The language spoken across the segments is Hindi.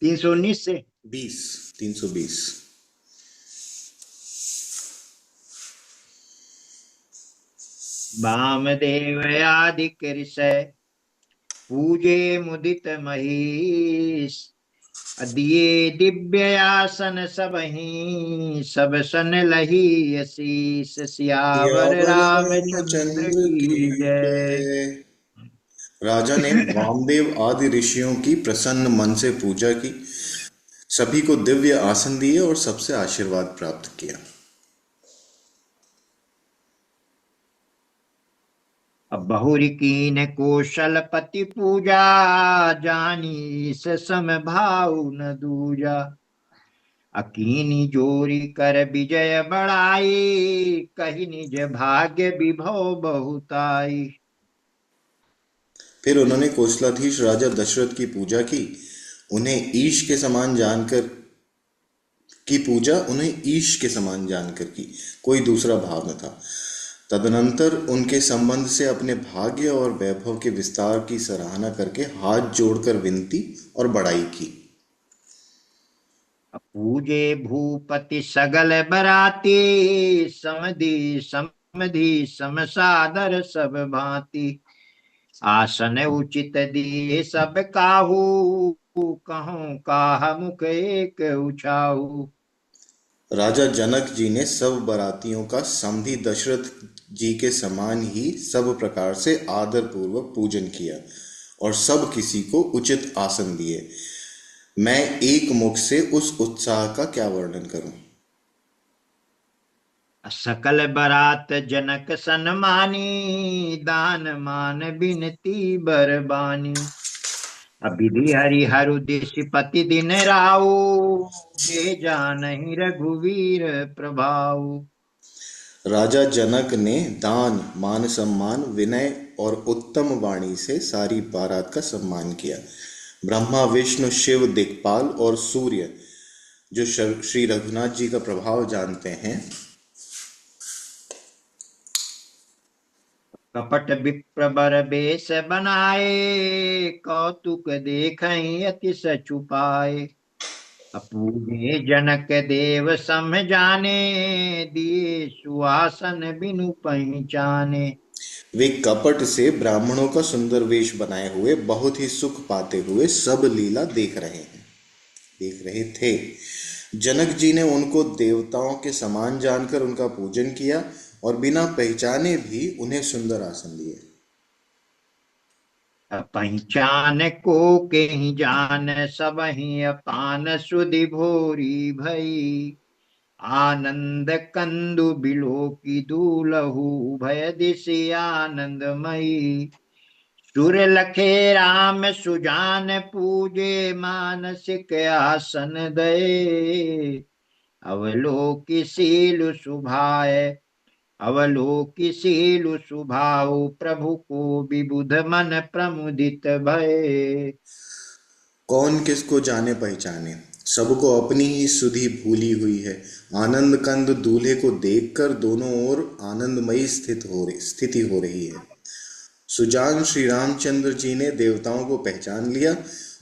319 से 20, 320। वामदेव आदिक ऋषय पूजे मुदित महीश। दिए दिव्य आसन सबहि सब सन लही असीस। सियावर सियावर रामचंद्र रामचंद्र की की जय। जय। राजा ने वामदेव आदि ऋषियों की प्रसन्न मन से पूजा की, सभी को दिव्य आसन दिए और सबसे आशीर्वाद प्राप्त किया। अब बहुरी कीन कौशलपति पूजा। जानी सम भाव न दूजा। अकीनी जोरी कर विजय बढ़ाई। कही निज भाग्य विभव बहुताई। फिर उन्होंने कौशलाधीश राजा दशरथ की पूजा की। उन्हें ईश के समान जानकर उन्हें ईश के समान जानकर की, कोई दूसरा भाव न था। तदनंतर उनके संबंध से अपने भाग्य और वैभव के विस्तार की सराहना करके हाथ जोड़कर विनती और बड़ाई की। पूजे भूपति सगल बराती। समधि समधि सम सादर सब भांति। आसन उचित दिए सब काहू। कहूँ काह मुख एक उछाऊ। राजा जनक जी ने सब बरातियों का समधी दशरथ जी के समान ही सब प्रकार से आदर पूर्वक पूजन किया और सब किसी को उचित आसन दिए। मैं एक मुख से उस उत्साह का क्या वर्णन करूं। सकल बरात जनक सन्मानी। दान मान बिनती बरबानी। अविधि हरिहर उद्देश्य पति दिन राऊ। जे जानहि रघुवीर प्रभाऊ। राजा जनक ने दान, मान सम्मान, विनय और उत्तम वाणी से सारी बारात का सम्मान किया। ब्रह्मा, विष्णु, शिव, दिक्पाल और सूर्य जो श्री रघुनाथ जी का प्रभाव जानते हैं, कपट विप्र बर बेस बनाए। कौतुक देखहि अति सछुपाए। अपूजे जनक देव सम जाने। दिए सुआसन बिनु पहिचाने। वे कपट से ब्राह्मणों का सुंदर वेश बनाए हुए बहुत ही सुख पाते हुए सब लीला देख रहे थे। जनक जी ने उनको देवताओं के समान जानकर उनका पूजन किया और बिना पहचाने भी उन्हें सुंदर आसन दिए। पहिचान को के ही जान सबहि अपान सुधि भोरी भई। आनंद कंदु बिलो की दूलहु भय दिशि आनंदमयी। सुर लखे राम सुजान पूजे मानसिक आसन दये। अवलोकिसीलु सुभाए अवलोकिसीलु सुभाउ प्रभु को विबुध मन प्रमुदित भये। कौन किसको जाने पहचाने, सबको अपनी ही सुधि भूली हुई है। आनंद कंद दूल्हे को देखकर दोनों ओर आनंदमयी स्थिति हो रही है। सुजान श्री रामचंद्र जी ने देवताओं को पहचान लिया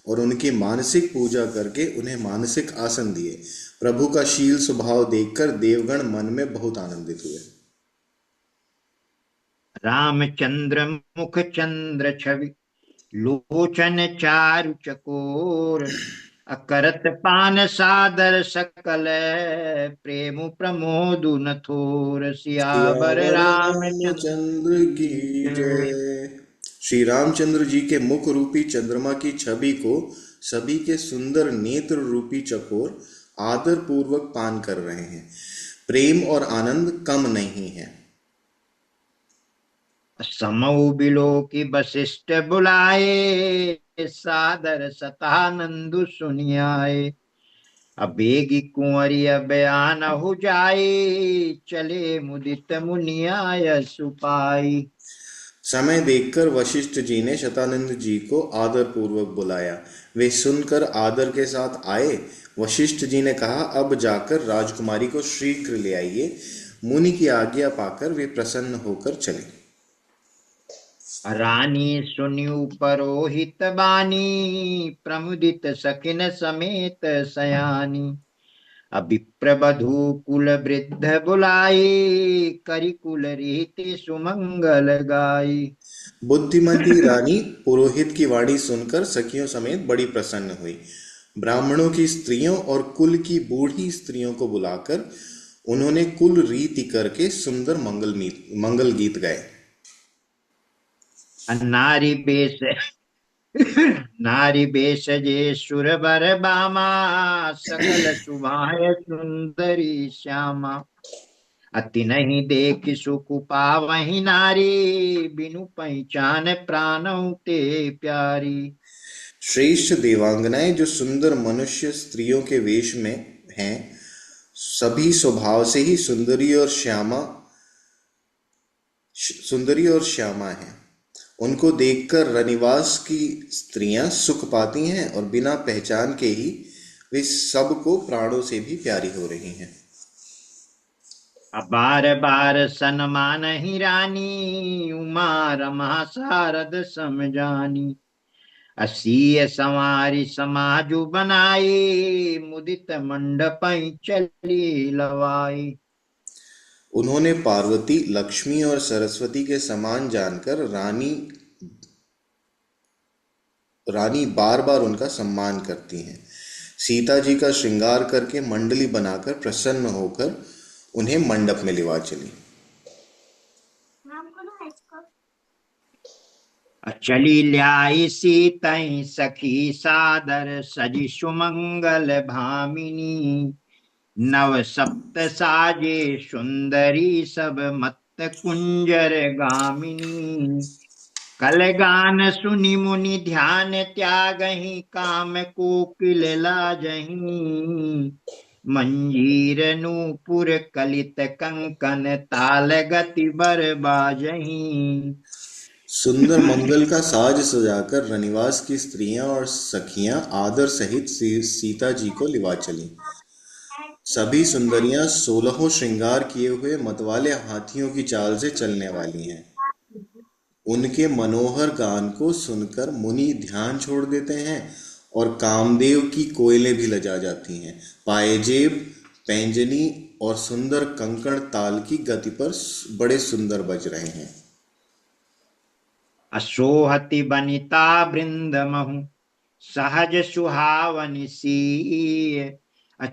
और उनकी मानसिक पूजा करके उन्हें मानसिक आसन दिए। प्रभु का शील स्वभाव देखकर देवगण मन में बहुत आनंदित हुए। रामचंद्र मुख चंद्र छवि। लोचन चारु चकोर। अकरत पान सादर सकल। प्रेम प्रमोदु न थोर। सियावर सियावर रामचंद्र रामचंद्र की की जय। जय। श्री रामचंद्र जी के मुख रूपी चंद्रमा की छवि को सभी के सुंदर नेत्र रूपी चकोर आदर पूर्वक पान कर रहे हैं। प्रेम और आनंद कम नहीं है। समऊ बिलो की वशिष्ठ बुलाए। सादर सतानंदु सुनियाए। अबेगी कुंवरी बयान हो जाए। चले मुदित मुनियाय सुपाई। समय देखकर वशिष्ठ जी ने शतानंद जी को आदर पूर्वक बुलाया। वे सुनकर आदर के साथ आए। वशिष्ठ जी ने कहा, अब जाकर राजकुमारी को शीघ्र ले आइए। मुनि की आज्ञा पाकर वे प्रसन्न होकर चले। रानी सुनियु परोहित बानी, प्रमुदित सकिन समेत सयानी। अभिप्र बधू कुल वृद्ध बुलाई, करि कुल रीति सुमंगल गाई। बुद्धिमती रानी पुरोहित की वाणी सुनकर सखियों समेत बड़ी प्रसन्न हुई। ब्राह्मणों की स्त्रियों और कुल की बूढ़ी स्त्रियों को बुलाकर उन्होंने कुल रीति करके सुंदर मंगल गीत गाए। नारी बेश नारी बेश जे सुर बर बामा, सकल सुभाय सुंदरी श्यामा। अति नहीं देख सुख पावही नारी, बिनु पहचान प्राणों ते प्यारी। श्रेष्ठ देवांगनाएं जो सुंदर मनुष्य स्त्रियों के वेश में हैं, सभी स्वभाव से ही सुंदरी और श्यामा हैं। उनको देखकर रनिवास की स्त्रियां सुख पाती हैं और बिना पहचान के ही वे सबको प्राणों से भी प्यारी हो रही हैं। अब बार बार सन्मान ही रानी, उमा रमा शारद समझानी। असीय संवारी समाजु बनाई, मुदित मंडप चली लवाई। उन्होंने पार्वती, लक्ष्मी और सरस्वती के समान जानकर रानी रानी बार बार उनका सम्मान करती हैं। सीता जी का श्रृंगार करके मंडली बनाकर प्रसन्न होकर उन्हें मंडप में लिवा चली। चली ल्याई सीतई सखी सादर, सजी सुमंगल भामिनी। नव सप्त साजे सुंदरी, सब मत कुंजर गामिनी। कल गान सुनि मुनि ध्यान त्यागहि, काम कोकिल लाजहि। मंजीर नूपुर कलित कंकन, ताल गति बर बाजहि। सुंदर मंगल का साज सजाकर रनिवास की स्त्रियां और सखियां आदर सहित सीता जी को लिवा चलीं। सभी सुंदरियां सोलहों श्रृंगार किए हुए मतवाले हाथियों की चाल से चलने वाली हैं। उनके मनोहर गान को सुनकर मुनि ध्यान छोड़ देते हैं और कामदेव की कोयलें भी लजा जाती हैं। पायजेब, पैंजनी और सुंदर कंकण ताल की गति पर बड़े सुंदर बज रहे हैं। असोहति बनिता वृंद महु, सहज सुहावनि सीय।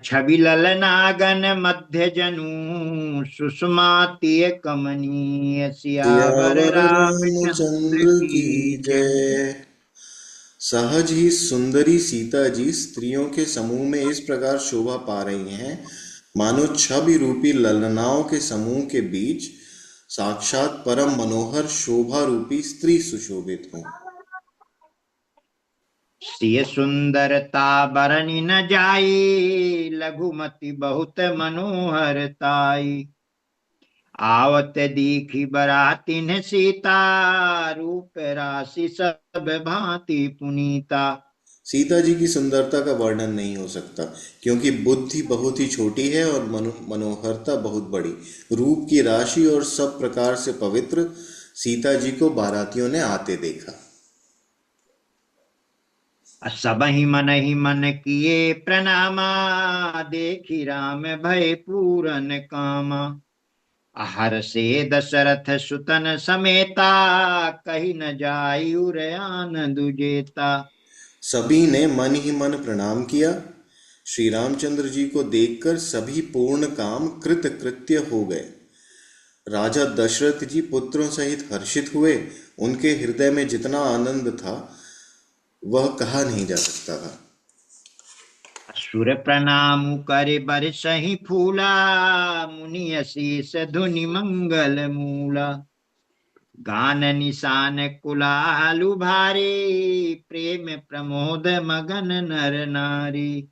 छवि ललनागन मध्य जनु, सुषमातीय कमनीय। सियावर सियावर रामचंद्र रामचंद्र की की जय। जय। सहज ही सुंदरी सीता जी स्त्रियों के समूह में इस प्रकार शोभा पा रही हैं, मानो छवि रूपी ललनाओं के समूह के बीच साक्षात परम मनोहर शोभा रूपी स्त्री सुशोभित हो। सिय सुंदरता बरनि न जाई, लघुमति बहुत मनोहर ताई। आवत दीखी बरातिन सीता, रूप राशि सब भांति पुनीता। सीता जी की सुंदरता का वर्णन नहीं हो सकता, क्योंकि बुद्धि बहुत ही छोटी है और मनोहरता बहुत बड़ी। रूप की राशि और सब प्रकार से पवित्र सीता जी को बारातियों ने आते देखा। सब ही मन किए प्रणामा, देखी राम भय पूरन कामा। हर से दशरथ सुतन समेता, कही न जाई उर आनंद जेता। सभी ने मन ही मन प्रणाम किया। श्री रामचंद्र जी को देखकर सभी पूर्ण काम कृत कृत्य हो गए। राजा दशरथ जी पुत्रों सहित हर्षित हुए। उनके हृदय में जितना आनंद था वह कहा नहीं जा सकता था। असुर प्रणाम करे बरसहि फूला, मुनि असीस धुनि मंगल मूला। गान निशान कुलालु भारी, प्रेम प्रमोद मगन नर नारी।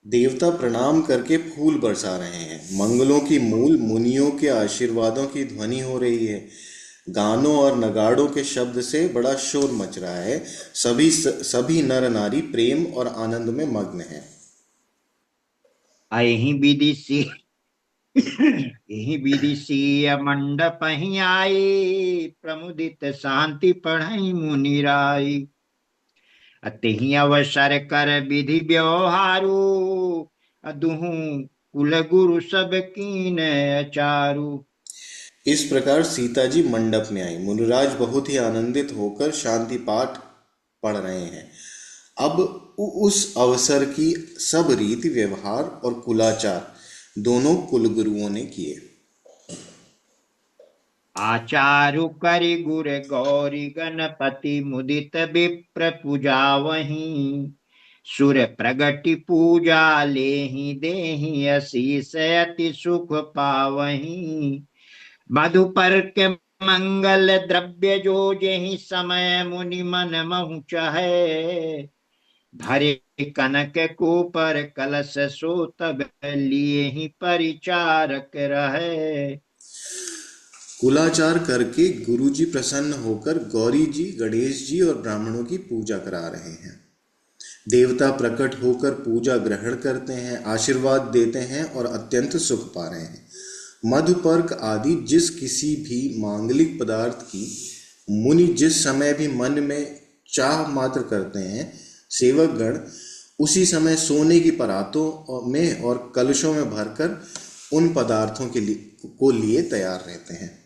देवता प्रणाम करके फूल बरसा रहे हैं। मंगलों की मूल मुनियों के आशीर्वादों की ध्वनि हो रही है। गानों और नगाड़ों के शब्द से बड़ा शोर मच रहा है। सभी नर नारी प्रेम और आनंद में मग्न हैं। अहि विधि यही विधि सिय मंडप ही आई, प्रमुदित शांति पढ़ई मुनिराई। अतहि अवसर कर विधि व्यवहारू, दुहु कुल गुरु सब कीन अचारू। इस प्रकार सीता जी मंडप में आई। मुनिराज बहुत ही आनंदित होकर शांति पाठ पढ़ रहे हैं। अब उस अवसर की सब रीति व्यवहार और कुलाचार दोनों कुलगुरुओं ने किए। आचारु करि गुर गौरी गणपति, मुदित विप्र पूजा वहीं। सुर प्रगति पूजा लेहि, देहि असीस अति सुख पावहीं। मधुपर के मंगल द्रव्य जो, जेहि समय मुनि मन महु चहै। भरे कनक कुपर कलश सो, तब लिए ही परिचारक रहे। कुलाचार करके गुरुजी प्रसन्न होकर गौरी जी, गणेश जी और ब्राह्मणों की पूजा करा रहे हैं। देवता प्रकट होकर पूजा ग्रहण करते हैं, आशीर्वाद देते हैं और अत्यंत सुख पा रहे हैं। मधुपर्क आदि जिस किसी भी मांगलिक पदार्थ की मुनि जिस समय भी मन में चाह मात्र करते हैं, सेवक गण उसी समय सोने की परातों में और कलशों में भरकर उन पदार्थों को लिए तैयार रहते हैं।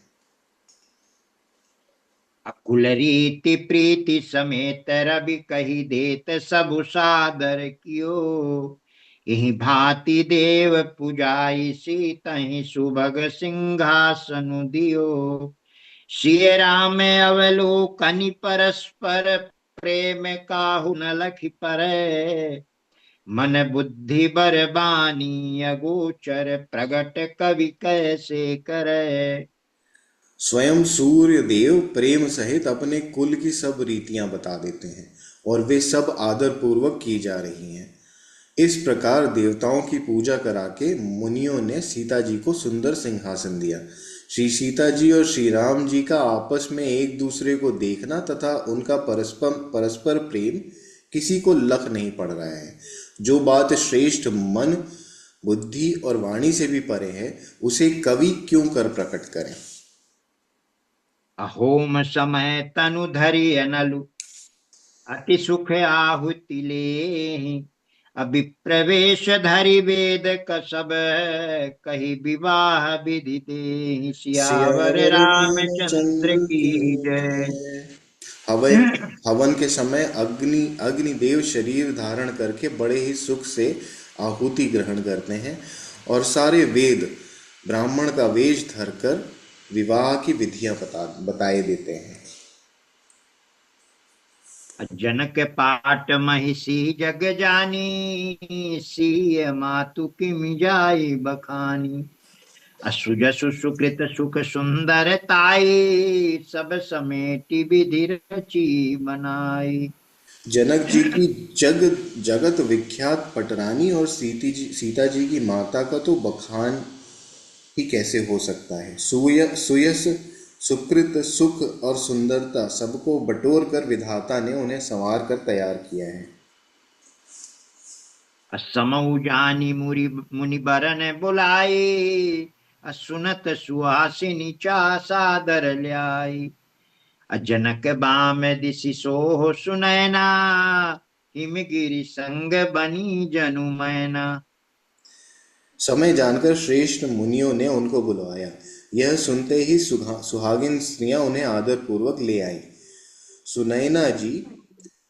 अकुल रीति प्रीति समेत, रवि कही देत सबु सादर कियो। यही भांति देव पुजाई, सीतहि सुभग सिंहासन दियो। सिय राम अवलोकनि परस्पर, प्रेम काहु न लखि परै। मन बुद्धि बर बानी अगोचर, प्रगट कवि कैसे करे। स्वयं सूर्य देव प्रेम सहित अपने कुल की सब रीतियां बता देते हैं और वे सब आदर पूर्वक की जा रही हैं। इस प्रकार देवताओं की पूजा करा के मुनियों ने सीता जी को सुंदर सिंहासन दिया। श्री सीता जी और श्री राम जी का आपस में एक दूसरे को देखना तथा उनका परस्पर परस्पर प्रेम किसी को लख नहीं पड़ रहा है। जो बात श्रेष्ठ मन, बुद्धि और वाणी से भी परे है, उसे कवि क्यों कर प्रकट करें। अहोम समय तनु धरि अनलु, अति सुख आहुति लेहि। अभी प्रवेश धरि वेद कसब, कही विवाह विधि देहि। सियावर सियावर रामचंद्र रामचंद्र की की जय। जय। हवन हवन के समय अग्निदेव शरीर धारण करके बड़े ही सुख से आहुति ग्रहण करते हैं और सारे वेद ब्राह्मण का वेश धरकर विवाह की विधियां बताए देते हैं। जनक पाट महिषी जग जानी, सिय मातु किमि जाई बखानी। असुजसु सुकृत सुख सुंदरताई, सब समेटी विधि रची बनाई। जनक जी की जगत विख्यात पटरानी और सीता जी की माता का तो बखान ही कैसे हो सकता है। सुयस सुकृत सुख और सुंदरता सबको बटोर कर विधाता ने उन्हें संवार कर तैयार किया है। असमऊ जानी मुनि बरन बुलाई, असुनत सुहासिनी चा सादर ल्याई। अजनक बाम दिसि सोह सुनैना, हिमगिरि संग बनी जनु मैना। समय जानकर श्रेष्ठ मुनियों ने उनको बुलवाया। यह सुनते ही सुहागिन स्त्रियां उन्हें आदर पूर्वक ले आईं। सुनैना जी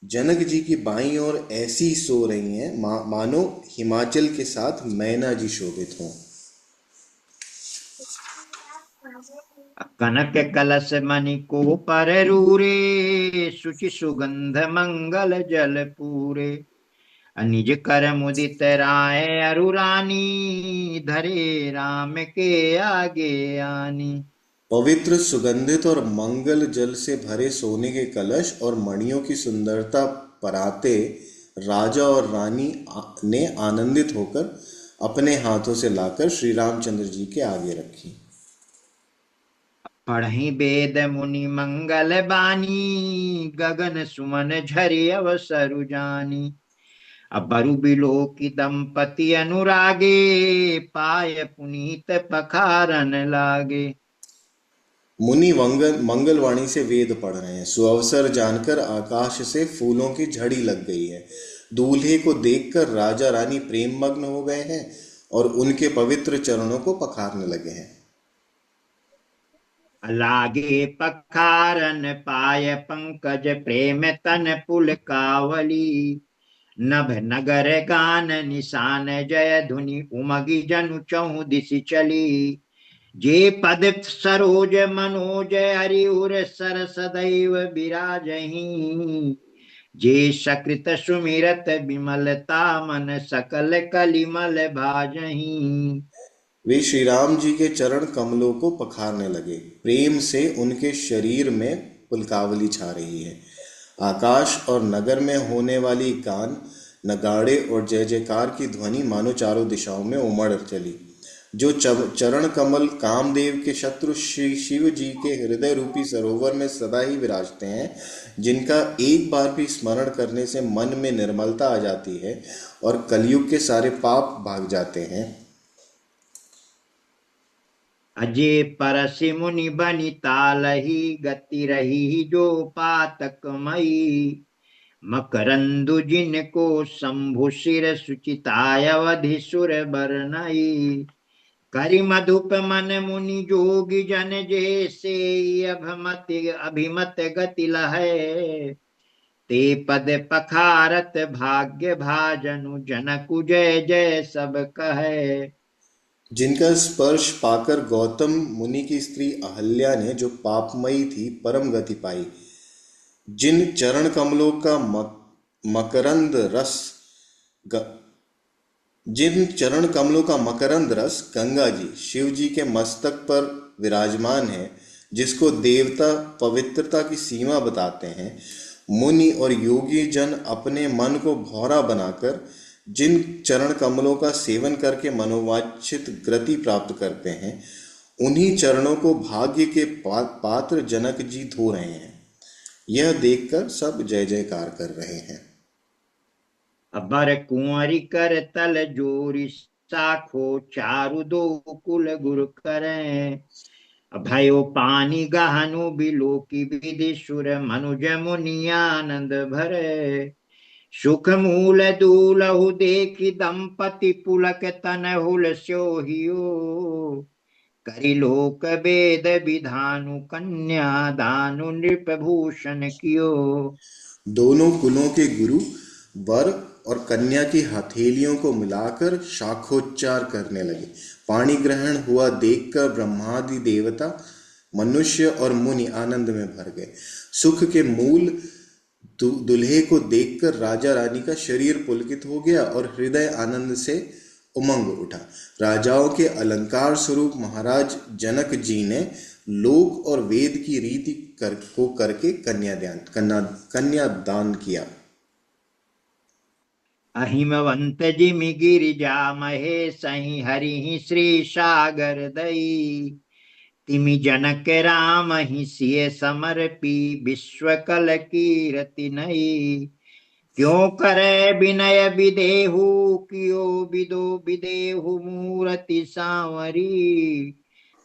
जनक जी की बाईं ओर ऐसी सो रही हैं, मानो हिमाचल के साथ मैना जी शोभित हों। कनक कलश मणि को पर रूरे, सुचि सुगंध मंगल जल पूरे। निज कर मुदित राय अरु रानी, धरे राम के आगे आनी। पवित्र सुगंधित और मंगल जल से भरे सोने के कलश और मणियों की सुंदरता पराते राजा और रानी ने आनंदित होकर अपने हाथों से लाकर श्री रामचंद्र जी के आगे रखी। पढ़ी वेद मुनि मंगल बानी, गगन सुमन झरि अवसरु जानी। अबरु बिलो की दंपति अनुरागे, पाय पुनीत पखारन लागे। मुनि मंगलवाणी से वेद पढ़ रहे हैं। सुअवसर जानकर आकाश से फूलों की झड़ी लग गई है। दूल्हे को देखकर राजा रानी प्रेम मग्न हो गए हैं और उनके पवित्र चरणों को पखारने लगे हैं। लागे पखारन पाय पंकज, प्रेम तन पुलकावली। नभ नगर गान निशान, जय धुनि उमगी जनु चहु दिशि चली। जे पद सरोज मनोज, हरिउर सर सदैव बिराजहीं। जे सकृत सुमिरत विमलता, मन सकल कलिमल भाजहीं। वे श्री राम जी के चरण कमलों को पखारने लगे। प्रेम से उनके शरीर में पुलकावली छा रही है। आकाश और नगर में होने वाली गान, नगाड़े और जय जयकार की ध्वनि मानो चारों दिशाओं में उमड़ चली। जो चरण कमल कामदेव के शत्रु श्री शिव जी के हृदय रूपी सरोवर में सदा ही विराजते हैं, जिनका एक बार भी स्मरण करने से मन में निर्मलता आ जाती है और कलयुग के सारे पाप भाग जाते हैं। अजय परसि मुनि बनि तालहि, गति रही जो पातक मई। मकरंदु जिनको शंभु शिर सुचिताय, अवधि सुर बरनई। करि मधुप मन मुनि जोगी जन, जैसे अभमति अभिमत गति लहै। ते पद पखारत भाग्य भाजनु, जनकु जय जय सब कहे। जिनका स्पर्श पाकर गौतम मुनि की स्त्री अहल्या ने, जो पापमयी थी, परम गति पाई। जिन चरण कमलों का मकरंद रस ग, जिन चरण कमलों का मकरंद रस गंगा जी शिव जी के मस्तक पर विराजमान है, जिसको देवता पवित्रता की सीमा बताते हैं, मुनि और योगी जन अपने मन को भौरा बनाकर जिन चरण कमलों का सेवन करके मनोवांछित गति प्राप्त करते हैं, उन्हीं चरणों को भाग्य के पात्र जनक जी धो रहे हैं। यह देखकर सब जय जयकार कर रहे हैं। अबर कुंवरी कर तल जोरी, साखो चारु दो कुल गुरु करें। भयो पानी गहनु बिलो की, विधि सुर मनुज मुनि आनंद भरे। सुख मूल दूलहु देखि, दंपति पुलक तन हुल स्योहियो। करि लोक वेद विधानु, कन्या दानु नृप भूषण कियो। दोनों कुलों के गुरु वर और कन्या की हथेलियों को मिलाकर शाखोच्चार करने लगे। पाणी ग्रहण हुआ देखकर ब्रह्मादि देवता, मनुष्य और मुनि आनंद में भर गए। सुख के मूल दुल्हे को देखकर राजा रानी का शरीर पुलकित हो गया और हृदय आनंद से उमंग उठा। राजाओं के अलंकार स्वरूप महाराज जनक जी ने लोक और वेद की रीति को करके कन्यादान किया। अहिमवंत जिमि गिरिजा महेश, सही हरि श्री सागर दई। तिमि जनक राम ही सिय समर्पी, विश्व कल कीरति नई। क्यों करे विनय विदेहु, कियो विदो विदेहु मूरति सांवरी।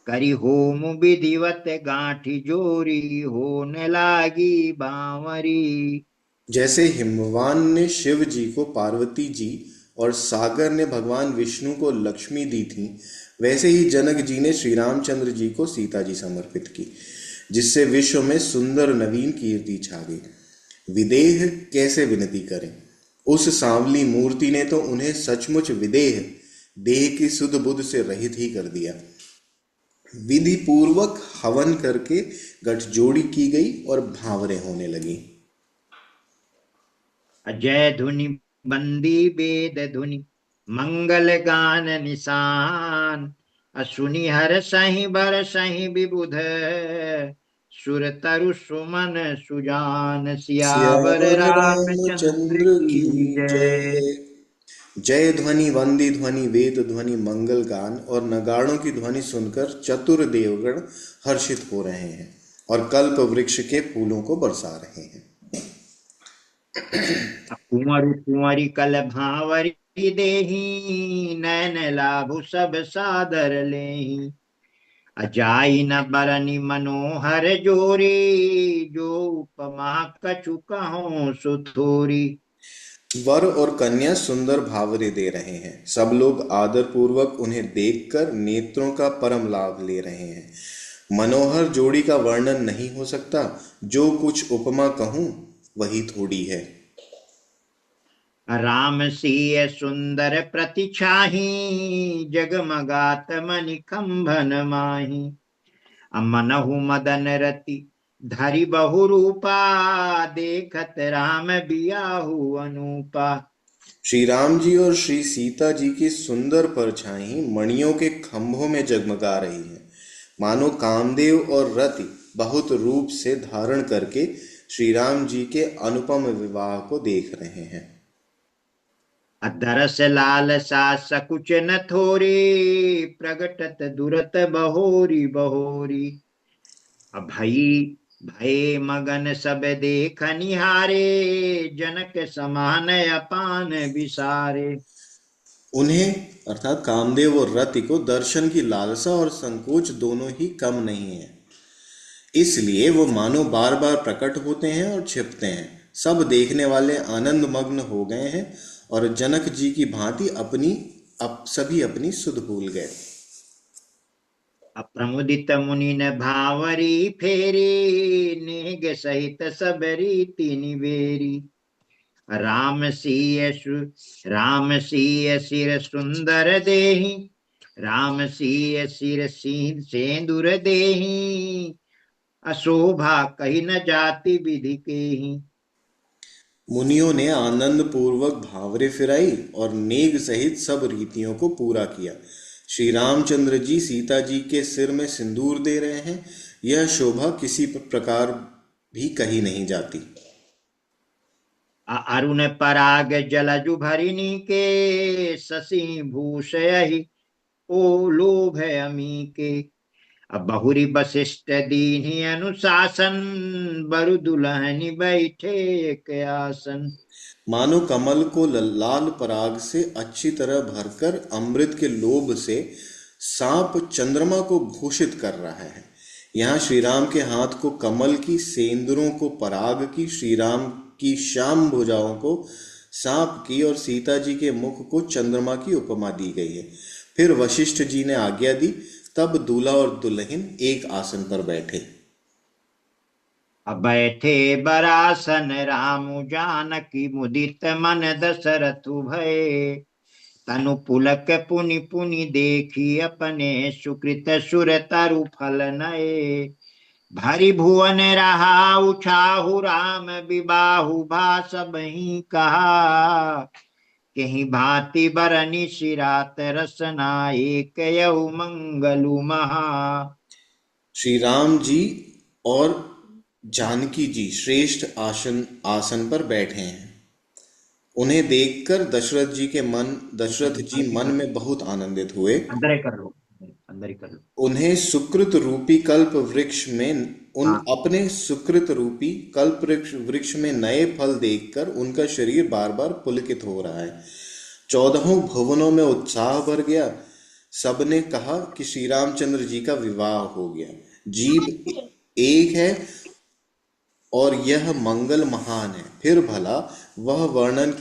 करि होम विधिवत गांठी जोरी, होन लागी बांवरी। जैसे हिमवान ने शिव जी को पार्वती जी और सागर ने भगवान विष्णु को लक्ष्मी दी थी, वैसे ही जनक जी ने श्री रामचंद्र जी को सीता जी समर्पित की, जिससे विश्व में सुंदर नवीन कीर्ति छा गई। विदेह कैसे विनती करें? उस सांवली मूर्ति ने तो उन्हें सचमुच विदेह, देह की सुध बुध से रहित ही कर दिया। विधि पूर्वक हवन करके गठजोड़ी की गई और भावरें होने लगी। अजय धुनि बंदी वेद धुनि, मंगल गान निशान। असुनि हर सही बर सही विबुध, सुर तरु सुमन सुजान। सियावर सियावर रामचंद्र रामचंद्र की की जय। जय। जय ध्वनि, वंदी ध्वनि, वेद ध्वनि, मंगल गान और नगाड़ों की ध्वनि सुनकर चतुर देवगण हर्षित हो रहे हैं और कल्प वृक्ष के फूलों को बरसा रहे हैं। कुंवर कुंवरी कल भांवरी देही, नैन लाभु सब सादर लेही। अजाई न बरनी मनोहर जोरी, जो उपमा कछु कहो सुथोरी। वर और कन्या सुंदर भावरे दे रहे हैं। सब लोग आदर पूर्वक उन्हें देखकर नेत्रों का परम लाभ ले रहे हैं। मनोहर जोड़ी का वर्णन नहीं हो सकता। जो कुछ उपमा कहूं वही थोड़ी है। राम सिय सुंदर प्रतिछाही, जगमगात मणि कंभन माही। अमनहु मदन रति धरि बहु रूपा, देखत राम बियाहू अनूपा। श्री राम जी और श्री सीता जी की सुंदर परछाई मणियों के खंभों में जगमगा रही है। मानो कामदेव और रति बहुत रूप से धारण करके श्री राम जी के अनुपम विवाह को देख रहे हैं। अधरस लाल सा सकुच न थोरी, प्रगटत दुरत बहोरी बहोरी। अभई भय मगन सब देख निहारे, जनक समान अपान विसारे। उन्हें अर्थात कामदेव और रति को दर्शन की लालसा और संकोच दोनों ही कम नहीं है। इसलिए वो मानो बार बार प्रकट होते हैं और छिपते हैं। सब देखने वाले आनंद मग्न हो गए हैं और जनक जी की भांति सभी अपनी सुध भूल गए। अप्रमुदित मुनि न भावरी फेरी, नेग सहित सब रीति निवेरी। राम सिय सिर सुंदर देही, राम सिय सिर सेंदुर देही। अशोभा कही न जाति विधि केही। मुनियों ने आनंद पूर्वक भावरे फिराई और नेग सहित सब रीतियों को पूरा किया। श्री रामचंद्र जी सीता जी के सिर में सिंदूर दे रहे हैं। यह शोभा किसी प्रकार भी कही नहीं जाती। अरुण पराग जलजु भरिनी के, शशि भूषयहि ओ लोभ अमी के। अब बहुरी वशिष्ठ दीन्ही अनुशासन, बरु दुल्हनी बैठे एक आसन। मानो कमल को लाल पराग से अच्छी तरह भरकर अमृत के लोभ से सांप चंद्रमा को भूषित कर रहा है। यहाँ श्री राम के हाथ को कमल की, सेंदुरों को पराग की, श्री राम की श्याम भुजाओं को सांप की और सीता जी के मुख को चंद्रमा की उपमा दी गई है। फिर वशिष्ठ जी ने आज्ञा दी। तब दूल्हा और दुल्हन एक आसन पर बैठे। अब बैठे बरासन रामु जानकी, मुदित मन दशरथु भये। तनु पुलक पुनि पुनि देखी, अपने सुकृत सुर तरु फल नये। भरी भुवन रहा उछाहु, राम विबाहु भास बही कहा। कहीं भांति बरनी सिरात रसना, एक यऊ मंगलु महा। श्री राम जी और जानकी जी श्रेष्ठ आसन आसन पर बैठे हैं। उन्हें देखकर दशरथ जी मन में बहुत आनंदित हुए। अंदर ही कर लो, अंदर ही कर लो। उन्हें सुकृत रूपी कल्प वृक्ष में उन हाँ। अपने सुकृत रूपी कल्प वृक्ष में नए फल देखकर उनका शरीर बार बार पुलकित हो रहा है। 14 भुवनों में उत्साह भर गया। सबने कहा कि श्री रामचंद्र जी का विवाह हो गया। जीव एक है और यह मंगल महान है। फिर भला वह वर्णन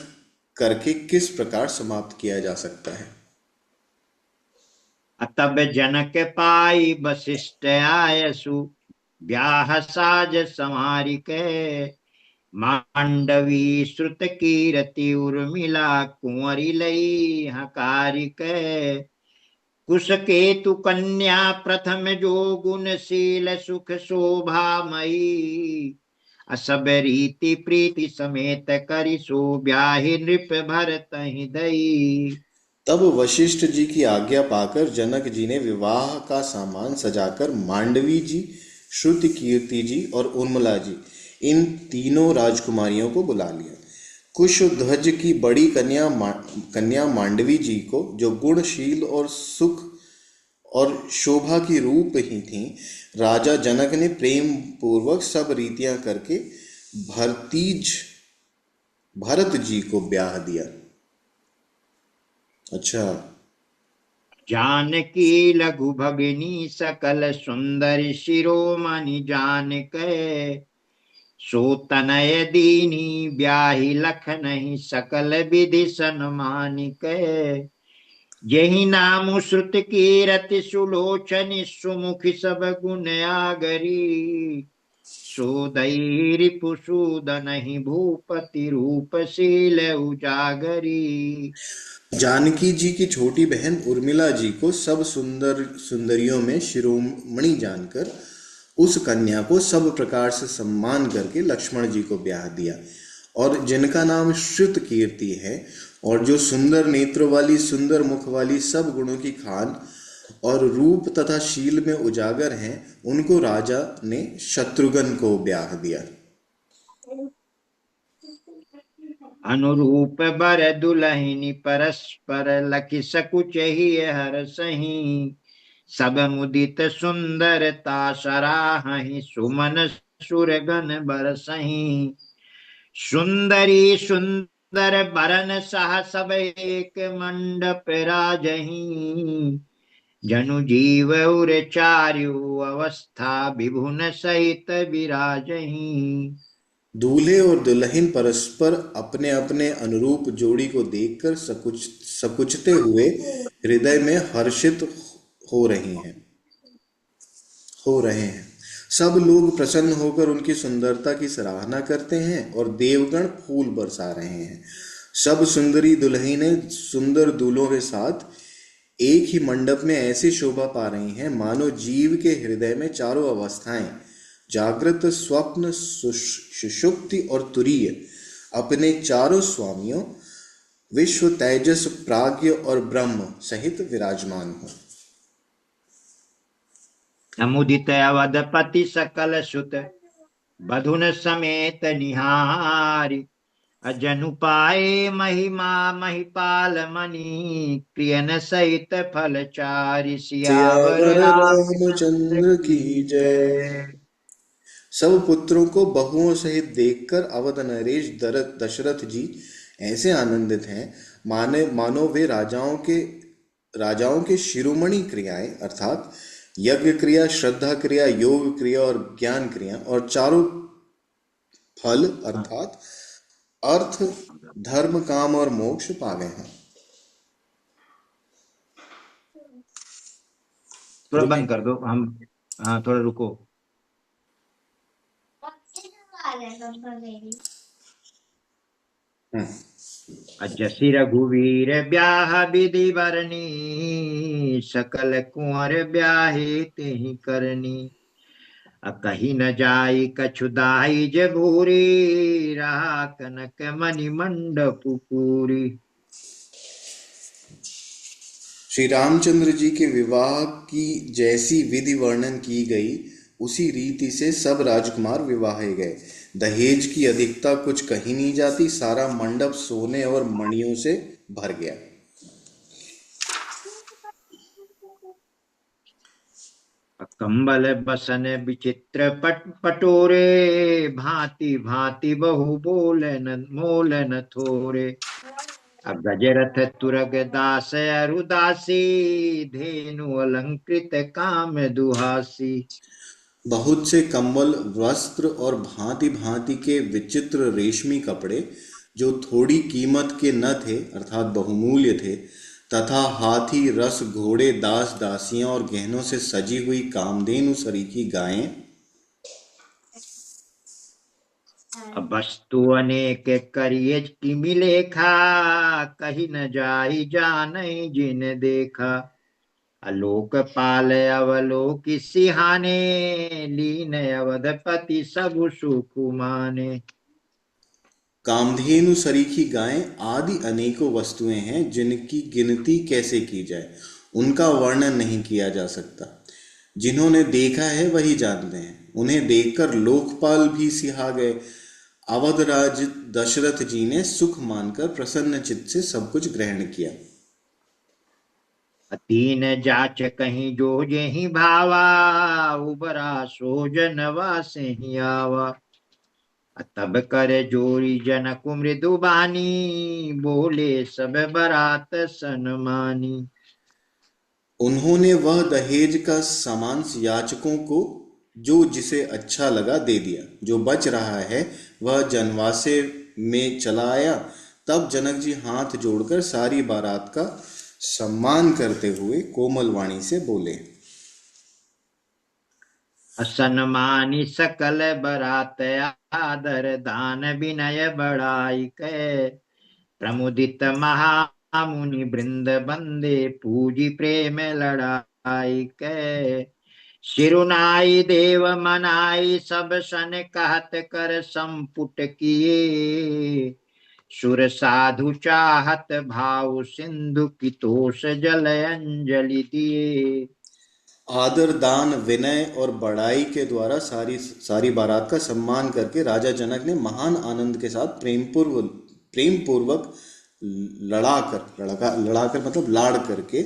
करके किस प्रकार समाप्त किया जा सकता है। तब जनक पाई वशिष्ठ आयसु, ब्याह साज संहारी के। मांडवी श्रुत कीरति उर्मिला, कुंवरी लई हकारी के। कुश केतु कन्या प्रथम जो, गुणशील सुख शोभामयी। असब रीति प्रीति समेत करि, सो ब्याहि नृप भरतहि दई। तब वशिष्ठ जी की आज्ञा पाकर जनक जी ने विवाह का सामान सजाकर मांडवी जी, श्रुति कीर्ति जी और उर्मिला जी, इन तीनों राजकुमारियों को बुला लिया। कुशध्वज की बड़ी कन्या मांडवी जी को, जो गुणशील और सुख और शोभा की रूप ही थी, राजा जनक ने प्रेम पूर्वक सब रीतियां करके भरतीज भरत जी को ब्याह दिया। अच्छा। जानकी लघु भगिनी सकल सुंदर शिरोमणि जान के, सो तनय दीनी ब्याही लखनहि सकल विधि सन्मान के। यही नाम श्रुत कीरति सुलोचनि सुमुखी सब गुण आगरी, सोदई रिपुसूदन भूपति रूपशील उजागरी। जानकी जी की छोटी बहन उर्मिला जी को सब सुंदर सुंदरियों में शिरोमणि जानकर उस कन्या को सब प्रकार से सम्मान करके लक्ष्मण जी को ब्याह दिया। और जिनका नाम श्रुत कीर्ति है और जो सुंदर नेत्र वाली, सुंदर मुख वाली, सब गुणों की खान और रूप तथा शील में उजागर हैं, उनको राजा ने शत्रुघ्न को ब्याह दिया। अनुरूप बर दुलहिनी परस्पर लखि सकुच ही हर सही, सब मुदित सुंदरता सराहहि सुमन सुरगन बरसहि। सुंदरी सुंदर बरन सह सब एक मंडप राजही, जनु जीव उर चारु अवस्था विभुन सहित विराजही। दूल्हे और दुल्हन परस्पर अपने अपने अनुरूप जोड़ी को देखकर सकुचते हुए हृदय में हर्षित हो रही हैं हो रहे हैं। सब लोग प्रसन्न होकर उनकी सुंदरता की सराहना करते हैं और देवगण फूल बरसा रहे हैं। सब सुंदरी दुल्हनें सुंदर दूल्हों के साथ एक ही मंडप में ऐसी शोभा पा रही हैं मानो जीव के हृदय में चारों अवस्थाएं, जागृत, स्वप्न, सुषुप्ति और तुरीय, अपने चारों स्वामियों विश्व, तेजस, प्राज्ञ और ब्रह्म सहित विराजमान हो। समुदित अवधपति सकल सुत बधुन समेत निहारी, अजनु पाए महिमा महिपाल मणि, प्रियन सहित फलचारि सियावर सियावर रामचंद्र रामचंद्र की की जय। जय। सब पुत्रों को बहुओं सहित देखकर अवध नरेश दशरथ जी ऐसे आनंदित हैं माने मानो वे राजाओं के शिरोमणि क्रियाएं अर्थात यज्ञ क्रिया, श्रद्धा क्रिया, योग क्रिया और ज्ञान क्रिया और चारों फल अर्थात अर्थ, धर्म, काम और मोक्ष पा गए हैं। थोड़ा रुके। बंद कर दो हम। हाँ थोड़ा रुको। हम्म। अजसि रघुवीर ब्याह विधि बरनी, सकल कुंवर ब्याहे तेहि करनी। कही न जाई कछु दाई जबूरी, रहा कनक मणि मंडप पूरी। श्री रामचंद्र जी के विवाह की जैसी विधि वर्णन की गई उसी रीति से सब राजकुमार विवाहे गए। दहेज की अधिकता कुछ कही नहीं जाती, सारा मंडप सोने और मणियों से भर गया। कंबल बसन विचित्र पटोरे, भांति भांति बहु मोल न थोरे। गजरथ तुरग दास अरुदासी, धेनु अलंकृत काम दुहासी। बहुत से कंबल, वस्त्र और भांति भांति के विचित्र रेशमी कपड़े जो थोड़ी कीमत के न थे अर्थात बहुमूल्य थे, तथा हाथी, रस, घोड़े, दास दासियां और गहनों से सजी हुई कामधेनु सरीखी गायें। वस्तु अनेक करिय किमि लेखा, कही न जाई जानई जिन देखा। आलोक पाल अवलोकि सिहाने, लीन अवधपति सब सुख माने। कामधेनु सरीखी गायें आदि अनेकों वस्तुएं हैं जिनकी गिनती कैसे की जाए, उनका वर्णन नहीं किया जा सकता। जिन्होंने देखा है वही जानते हैं। उन्हें देखकर लोकपाल भी सिहा गए। अवधराज दशरथ जी ने सुख मानकर प्रसन्न चित्त से सब कुछ ग्रहण किया। तीन जाच कहीं जो जेहि भावा, उबरा सो जनवा से ही आवा। तब कर जोरी जनक मृदु बानी, बोले सब बरात सनमानी। उन्होंने वह दहेज का सामान याचकों को जो जिसे अच्छा लगा दे दिया। जो बच रहा है वह जनवासे में चला आया। तब जनक जी हाथ जोड़कर सारी बारात का सम्मान करते हुए कोमल वाणी से बोले। असन्मानी सकल बरात आदर, दान विनय बढ़ाई के। प्रमुदित महामुनि वृंद बंदे, पूजी प्रेम लड़ाई के। शिरुनाई देव मनाई, सब सन कहत कर संपुट किए। सुर साधु चाहत भाव, सिंधु की तोष जल अंजलि दिए। आदर दान विनय और बड़ाई के द्वारा सारी सारी बारात का सम्मान करके राजा जनक ने महान आनंद के साथ प्रेम पूर्वक लड़ाकर मतलब लाड़ करके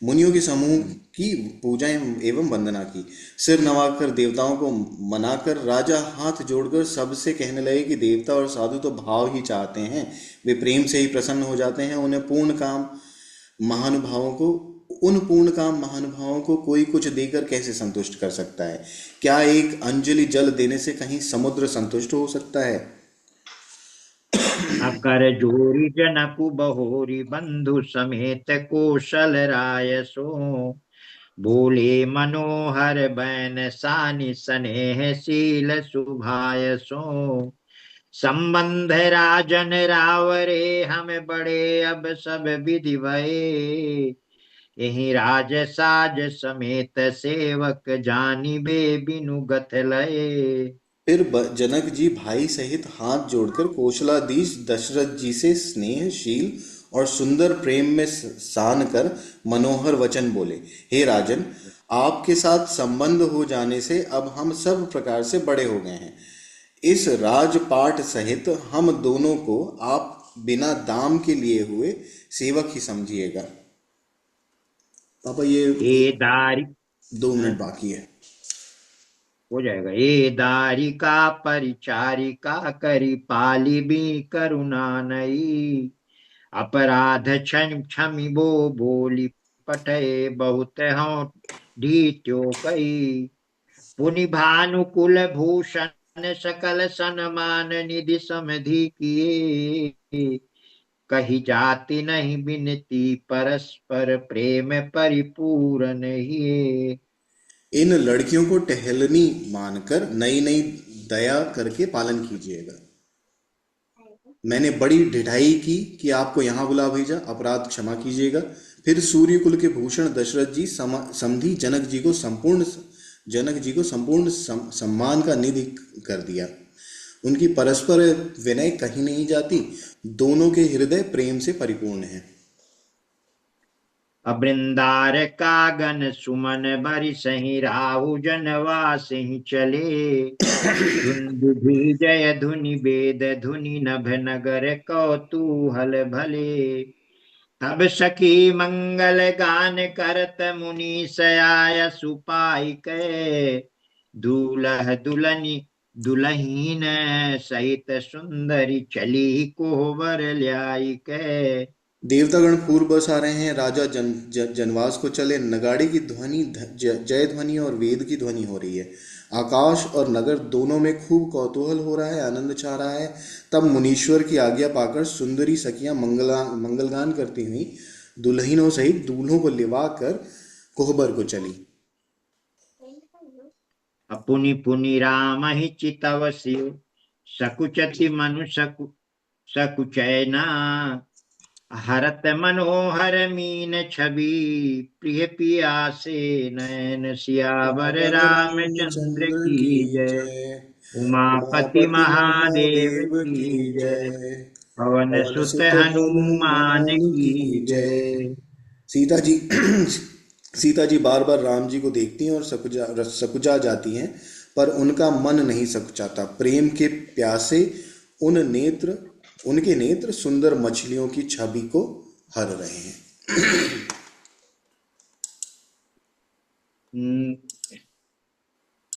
मुनियों के समूह की पूजा एवं वंदना की। सिर नवाकर देवताओं को मनाकर राजा हाथ जोड़कर सबसे कहने लगे कि देवता और साधु तो भाव ही चाहते हैं, वे प्रेम से ही प्रसन्न हो जाते हैं। महानुभावों को उन पूर्ण काम महानुभावों को कोई कुछ देकर कैसे संतुष्ट कर सकता है? क्या एक अंजलि जल देने से कहीं समुद्र संतुष्ट हो सकता है? अकर जोरी जनकु बहोरी, बंधु समेत कौशल राय सो। बोले मनोहर बैन सानि, स्नेह शील सुभाय सो। संबंध राजन रावरे, हम बड़े अब सब विधि भये। यही राज साज समेत, सेवक जानी बे बिनु गथ लये। फिर जनक जी भाई सहित हाथ जोड़कर कौशलाधीश दशरथ जी से स्नेहशील और सुंदर प्रेम में सान कर मनोहर वचन बोले। हे राजन, आपके साथ संबंध हो जाने से अब हम सब प्रकार से बड़े हो गए हैं। इस राजपाट सहित हम दोनों को आप बिना दाम के लिए हुए सेवक ही समझिएगा। पापा ये ए दारी 2 मिनट बाकी है। हो जाएगा। ए दारिका परिचारिका, करी पाली भी करुणा नई। अपराध क्षम क्षमि बो बोली, पठे बहुत हों ढीट्यो कई। पुनि भानुकुल भूषण, सकल सन्मान निधि समधि किए। कही जाति नहीं बिनती, परस्पर प्रेम परिपूर्ण ही। इन लड़कियों को टहलनी मानकर नई नई दया करके पालन कीजिएगा। मैंने बड़ी ढिठाई की कि आपको यहाँ बुला भेजा, अपराध क्षमा कीजिएगा। फिर सूर्यकुल के भूषण दशरथ जी समधी जनक जी को संपूर्ण सम्मान का निधि कर दिया। उनकी परस्पर विनय कहीं नहीं जाती, दोनों के हृदय प्रेम से परिपूर्ण हैं। अबृंदार कागन सुमन बरि, सही राहु जनवासिं चले। धुन जय धुनि वेद धुनि, नभ नगर कौतूहल भले। तब सखी मंगल गान करत, मुनि सयाय सुपाई के। दूल्ह दुल्हनी दुल्हीन सहित, सुंदरी चली कोहबर ल्याई के। देवतागण पूर्व बस आ रहे हैं। राजा जनवास को चले। नगाड़े की ध्वनि, जय ध्वनि और वेद की ध्वनि हो रही है। आकाश और नगर दोनों में खूब कौतूहल हो रहा है, आनंद छा रहा है। तब मुनीश्वर की आज्ञा पाकर सुंदरी सखियां मंगलगान करती हुई दुल्हनों सहित दूल्हों को लिवा कर कोहबर को चली। अपुनि पुनि राम ही चितव सियो, सकुचति मनु सकुचैना। हरत मनोहर मीन छवि, प्रिय पियासे नयन। सियावर सियावर रामचंद्र रामचंद्र की की जय। जय। उमापति उमापति महादेव महादेव की की जय। जय। पवन पवन सुत सुत हनुमान हनुमान की की जय। जय। सीता जी सीता जी बार बार राम जी को देखती हैं और सकुचा जाती हैं, पर उनका मन नहीं सकुचाता। प्रेम के प्यासे उनके नेत्र सुंदर मछलियों की छवि को हर रहे हैं।